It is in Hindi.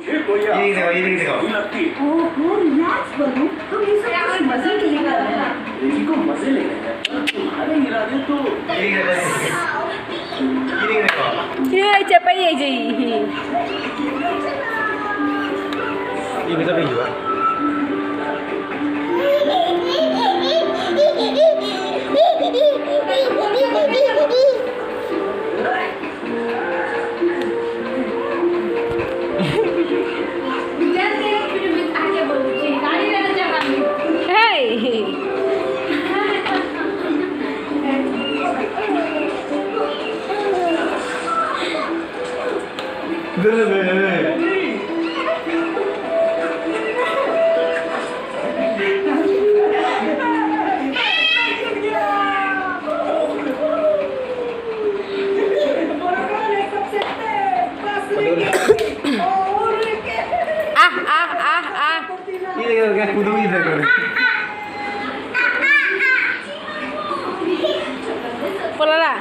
ये देखो ओहो रिलैक्स बनो, तुम ये सब कुछ मजे के लिए कर रहे हैं। बेटी को मजे ले रहे हैं, तुम्हारे इरादे तो ये cepat je je. ये भी तो भी हुआ ये देखो क्या कूदो इधर करे Pola lah.